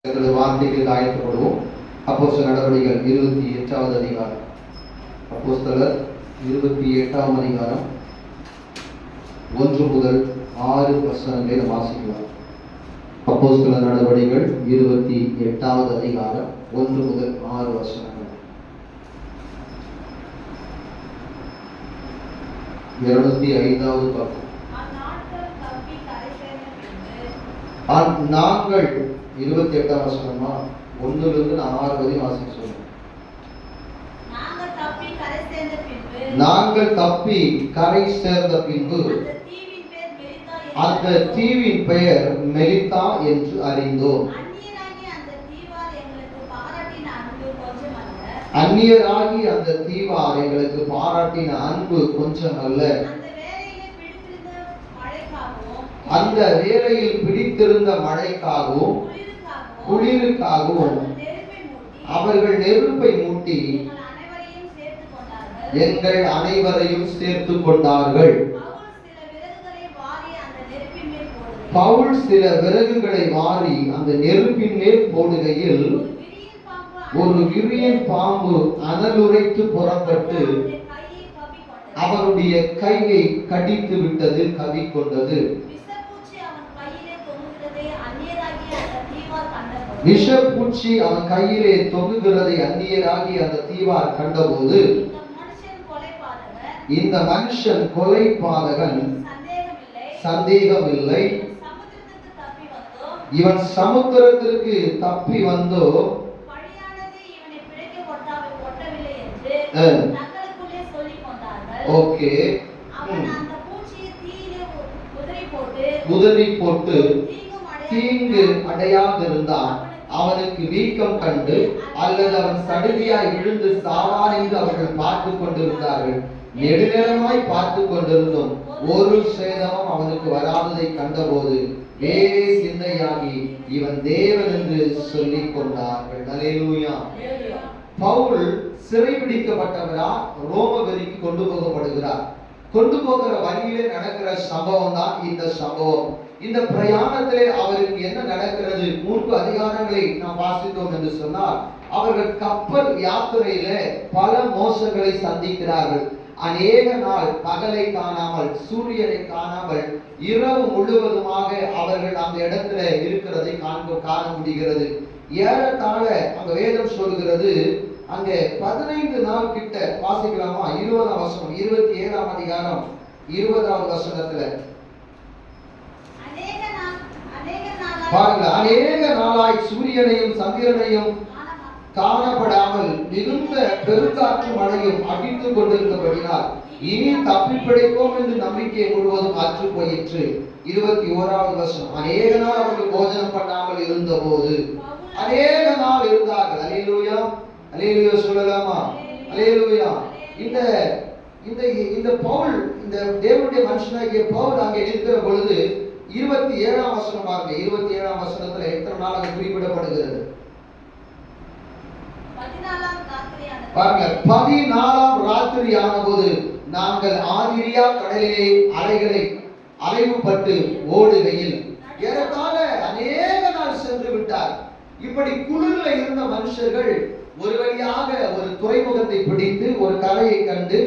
வார்த்தைக்கு ஆயத்தப்படுவோம். அப்போஸ்தலர் நடவடிக்கைகள் 28வது அதிகாரம். அப்போஸ்தலர் 28ஆம் அதிகாரம் 1 முதல் 6 வசனங்களை வாசிக்கலாம். அப்போஸ்தலர் நடவடிக்கைகள் 28வது அதிகாரம் 1 முதல் 6 வசனங்கள். 205வது பக்கம். நாங்கள் 28ஆம் வசனமா 1லிருந்து 6 வரை வாசிக்க சொல்லுங்க. நாங்கள் தப்பி கரை சேர்ந்த பின்பு அந்த தீவின் பெயர் மெலித்தா என்று அறிந்தோம். அந்நியராகி அந்த தீவார் எங்களுக்கு பாராட்டின அன்பு கொஞ்சம் அல்ல. அந்த வேளையில் பிடித்திருந்த மழைக்காகவும் குளிருக்காகவும் அவர்கள் நெருப்பை மூட்டி எங்கள் அனைவரையும் சேர்த்து கொண்டார்கள். பவுல் சில விறகுகளை வாரி அந்த நெருப்பின் மேல் போடுகையில் ஒரு விரியன் பாம்பு அனலுரைத்து புறப்பட்டு அவருடைய கையை கடித்து விட்டது, கவிக்கொண்டது. விஷப்பூச்சி அவன் கையிலே தொங்குகிறதை அந்நியராகி அந்த தீவார் கண்டபோது, இந்த மனுஷன் கொலை பாதகன், சந்தேகமில்லை, இவன் சமுத்திரத்திற்கு தப்பி வந்தோ ஓகே உதறி போட்டு தீங்கு அடையாதிருந்தான் அவனுக்கு வீக்கம் கண்டு அல்லது அவன் சடுதியாய் விழுந்து சாவான் என்று அவர்கள் பார்த்து கொண்டிருந்தார்கள். நெடுநேரமாய் பார்த்து கொண்டிருந்தும் ஒரு சேதமும் அவனுக்கு வராததை கண்டபோது வேறே சிந்தையாகி இவன் தேவன் என்று சொல்லிக் கொண்டார்கள். அல்லேலூயா. பவுல் சிறைபிடிக்கப்பட்டவரா ரோமபுரிக்கு கொண்டு போகப்படுகிறார். கொண்டு போகிற வழியிலே நடக்கிற சம்பவம் தான் இந்த சம்பவம். இந்த பிரயாணத்திலே அவருக்கு என்ன நடக்கிறது? 3 அதிகாரங்களை நாம் வாசித்தோம் என்று சொன்னால், அவர்கள் கப்பல் யாத்திரையில பல மோசங்களை சந்திக்கிறார்கள். அநேக நாள் பகலை காணாமல், சூரியனை காணாமல், இரவு முழுவதுமாக அவர்கள் அந்த இடத்துல இருக்கிறதை காண முடிகிறது. ஏறத்தாழ அங்க வேதம் சொல்கிறது, அங்கே 15 நாள் கிட்ட வாசிக்கலாமா? 20ஆம் வசனம், 27ஆம் அதிகாரம் 20வது வசனத்துல பாருங்க. அநேக நாளாய் சூரியனையும் சந்திரனையும் காணப்படாமல் மிகுந்த பெருங்காற்று மழையும் அடித்துக் கொண்டிருந்தபடினால் இனி தப்பி பிழைப்போம் என்று நம்பிக்கை முழுவதும் அற்று போயிற்று. 21வது வசனம். அநேக நாள் அவர்கள் போஜனம் பண்ணாமல் இருந்த போது அநேக நாள் இருந்தார்கள். அல்லேலூயா, அல்லேலூயா சொல்லலாமா? அல்லேலூயா. இந்த பவுல், இந்த தேவனுடைய மனுஷனாகிய பவுல் அங்கே இருக்கிற பொழுது 27ஆம் வசனம் பாருங்க. 27ஆம் வசனத்துல எத்தனை நாள் அங்க குறிப்பிடப்படுகிறது பாருங்க. 14ஆம் ராத்திரி ஆனபோது நாங்கள் ஆதிரியா கடலிலே அலைவுபட்டு ஓடுகையில், ஏறத்தாழ அநேக நாள் சென்று விட்டார். இப்படி குளிர்ல இருந்த மனுஷர்கள் ஒரு வழியாக ஒரு துறைமுகத்தை பிடித்து ஒரு கரையை கண்டு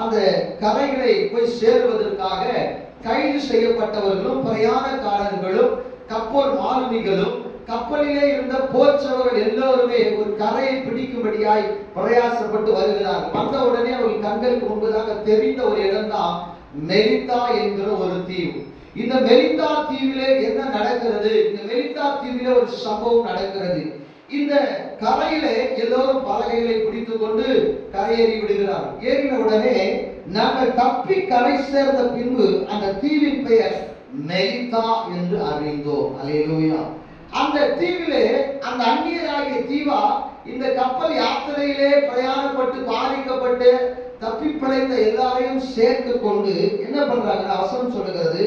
அந்த கரைகளை போய் சேருவதற்காக கைது செய்யப்பட்டவர்களும் பிரயாணக்காரர்களும் கப்பல் மாலுமிகளும் கப்பலிலே இருந்த போர்ச்சவர்கள் எல்லோருமே ஒரு கரையை பிடிக்கும்படியாய் பிரயாசப்பட்டு வருகிறார்கள். வந்த உடனே அவர்கள் கண்களுக்கு முன்பதாக தெரிந்த ஒரு இடம் தான் மெலித்தா என்கிற ஒரு தீவு. இந்த மெலித்தா தீவிலே என்ன நடக்கிறது? இந்த மெலித்தா தீவிலே ஒரு சம்பவம் நடக்கிறது. இந்த கரையிலே எல்லோரும் பலகைகளை பிடித்துக் கொண்டு கரையேறி விடுகிறார்கள். ஏறின உடனே நாங்கள் தப்பி கரை சேர்ந்த பின்பு அந்த தீவின் பெயர் மெலித்தா என்று அறிந்தோம். அல்லேலூயா. அந்த தீவிலே அந்த அந்நியராகிய தீவா இந்த கப்பல் யாத்திரையிலே பிரயாணப்பட்டு பாதிக்கப்பட்டு தப்பி பிழைத்த எல்லாரையும் சேர்த்து கொண்டு என்ன பண்றாங்க? அவசரம் சொல்லுகிறது,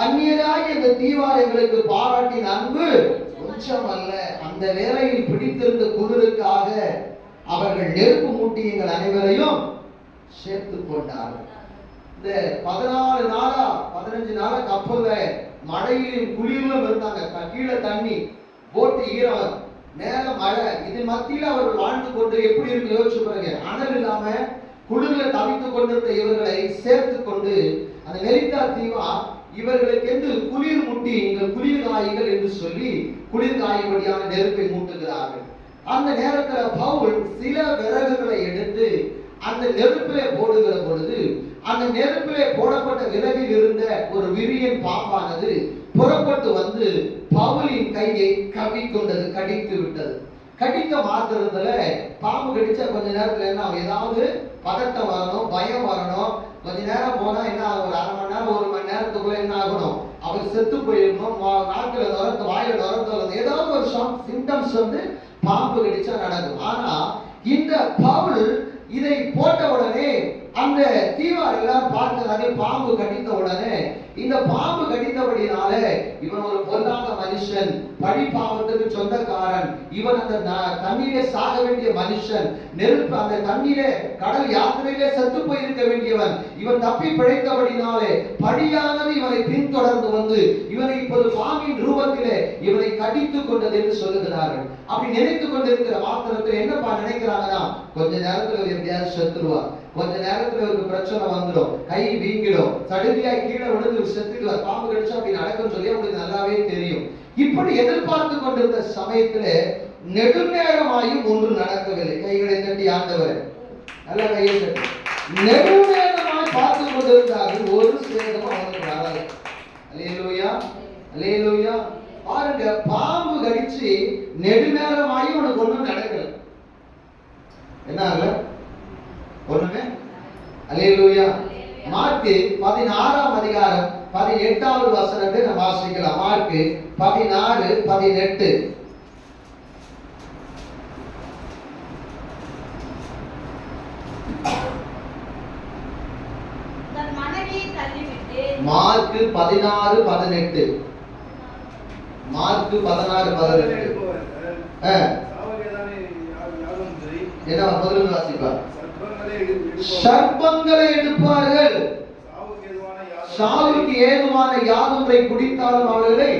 அந்நியராகிய இந்த தீவார் எங்களுக்கு பாராட்டின அன்பு கொஞ்சம் அல்ல. அந்த வேளையில் பிடித்திருந்த குளிருக்காக அவர்கள் நெருப்பு மூட்டி எங்கள் அனைவரையும் சேர்த்து கொண்டார்கள். இந்த 14 நாளா 15 நாளா கப்பல்ல மழையிலும் குளிரிலும் இருந்தாங்க. கீழே தண்ணி, போட்டு ஈரம், நேரம் மழை, இது மத்தியில் அவர்கள் வாழ்ந்து கொண்டு எப்படி இருக்கு யோசிச்சு பாருங்க. அனல் இல்லாம குளிர்ல தவித்துக் கொண்டிருந்த இவர்களை சேர்த்து கொண்டு அந்த மெலித்தா தீவா இவர்களுக்கு என்று குளிர் முட்டி, நீங்கள் குளிர் காய்கள் என்று சொல்லி குளிர் காயும்படியான நெருப்பை மூட்டுகிறார்கள். அந்த நேரத்தில் பவுல் சில விறகுகளை எடுத்து அந்த நெருப்பிலே போடுகிற பொழுது அந்த நெருப்பிலே போடப்பட்ட விறகில் இருந்த ஒரு விரியன் பாம்பானது புறப்பட்டு வந்து பவுலின் கையை கவிக்கொண்டது, கடித்து விட்டது. கடிக்க மாத்திரத்துல பாம்பு கடிச்சா கொஞ்ச நேரத்துல என்ன ஆகும், ஏதாவது பதட்டம் வரணும், பயம் வரணும். கொஞ்ச நேரம் போனா என்ன ஆகும், ஒரு அரை மணி நேரம் 1 மணி நேரத்துக்குள்ள என்ன ஆகணும், அவர் செத்து போயிடணும், நாக்குல நுரத்து வாயில நுரத்து ஏதாவது ஒரு சிம்டம்ஸ் வந்து பாம்பு கடிச்சா நடக்கும். ஆனா இந்த பவுல் இதை போட்ட உடனே அந்த தீவார் எல்லாம் பார்க்கிறார்கள். பாம்பு கடித்த உடனே இந்த பாம்பு கடித்தபடினால இவன் ஒரு பொல்லாத மனுஷன், படிப்பாவத்துக்கு சொந்தக்காரன், இவன் அந்த தண்ணீரே சாக வேண்டிய மனுஷன், நெருப்பு அந்த தண்ணீரே கடல் யாத்திரையிலே செத்து போயிருக்க வேண்டியவன், இவன் தப்பி பிழைத்தபடினாலே படியானது இவனை பின்தொடர்ந்து வந்து இவனை இப்போது பாம்பின் ரூபத்திலே இவனை கடித்து கொண்டது என்று சொல்லுகிறார்கள். அப்படி நினைத்து கொண்டிருக்கிற மாத்திரத்தில் என்னப்பா நினைக்கிறாங்கன்னா, கொஞ்ச நேரத்தில் எப்படியாவது செத்துருவார், கொஞ்ச நேரத்துல ஒரு பிரச்சனை வந்துடும், கை வீங்கிடும், சடுதியாய் கீழே விழுந்து செத்துடுவார், பாம்பு கடிச்சா அப்படி நடக்கும் சொல்லி அவங்களுக்கு நல்லாவே தெரியும். இப்படி எதிர்பார்த்து கொண்டிருந்த சமயத்துல நெடுநேரமாயும் ஒன்று நடக்கவில்லை. கைகளை தட்டி ஆண்டவர் நல்ல கையை தட்டி. நெடுநேரமாய் பார்த்து கொண்டிருந்தார்கள், ஒரு சேதமும் அவனுக்கு வராது. அல்லேலூயா, அல்லேலூயா. பாருங்க, பாம்பு கடிச்சு நெடுநேரமாயும் உனக்கு ஒன்றும் நடக்கல. என்ன ஆகல? ஒண்ணுமே. அல்லேலூயா. மார்க்கு 16ஆம் அதிகாரம் 18வது வசனத்தை நாம் வாசிக்கலாம். மார்க்கு 16:18. மார்க்கு 16:18. மார்க்கு 16:18. என்ன முதல்ல வாசிப்பார்? சர்ப்பங்களை எடுப்பார்கள், சாவுக்கு ஏதுவான யாதொன்றை குடித்தாலும் அவர்களை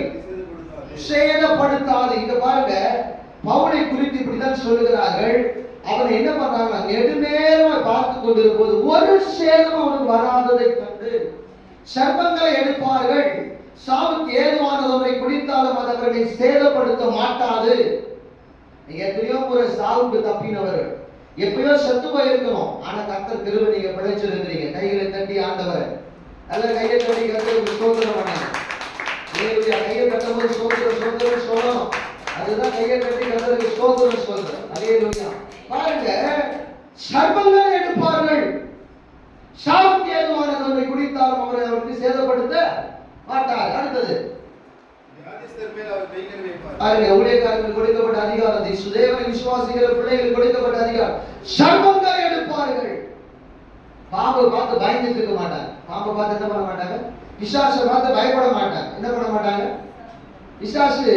சேதப்படுத்தாது. இங்க பாருங்க, பவுலை குறித்து இப்படிதான் சொல்லுகிறார்கள். அவனை என்ன பண்றாங்க, நெடுநேரமா பார்த்து கொண்டிருக்கும் போது ஒரு சேதம் அவனுக்கு வராததை கண்டு சர்ப்பங்களை எடுப்பார்கள், சாவுக்கு ஏதுவானதை குடித்தாலும் அது அவர்களை சேதப்படுத்த மாட்டாது. நீங்க எத்தனையோ ஒரு சாவுக்கு தப்பினவர்கள், எப்பயோ செத்து போயிருக்கணும், ஆனா கர்த்தர் கிருபை நீங்க பிழைச்சிருக்கிறீங்க. கைகளை தட்டி ஆண்டவர் நல்ல கையை தட்டி கர்த்தருக்கு ஸ்தோத்திரம் பண்ணுங்க. கையை கட்டும்போது ஸ்தோத்திரம் ஸ்தோத்திரம் சொல்லணும். அதுதான் கையை தட்டி கர்த்தருக்கு ஸ்தோத்திரம் சொல்றேன். அல்லேலூயா. பாருங்க, சர்ப்பங்களை எடுப்பார்கள், சாவுக்கு ஏதுவானது ஒன்றை குடித்தாலும் அவரை அவருக்கு சேதப்படுத்த மாட்டார். அடுத்தது பாருங்க, ஊழியக்காரர்களுக்கு கொடுக்கப்பட்ட அதிகாரத்தை, சுதேவனை விசுவாசிக்கிற பிள்ளைகளுக்கு கொடுக்கப்பட்ட அதிகாரம். சர்ப்பங்களை எடுப்பார்கள். பாம்பை பார்த்து பயந்துட்டு இருக்க மாட்டாங்க. பாம்பை பார்த்து என்ன பண்ண மாட்டாங்க, பிசாசை பார்த்து பயப்பட மாட்டாங்க. என்ன பண்ண மாட்டாங்க? பிசாசு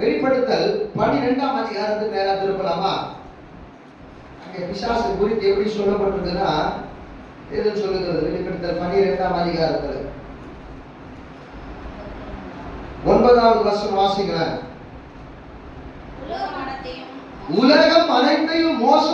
வெளிப்படுத்தல் 12ஆம் அதிகாரத்துக்கு நேரா திருப்பலாமா? அங்கே பிசாசு குறித்து எப்படி சொல்லப்பட்டிருக்குன்னா, எது சொல்லுகிறது? வெளிப்படுத்தல் 12ஆம் அதிகாரத்தில் 9வது வசனம் வாசிக்கிறேன். உலகம் அனைத்தையும் மோசம்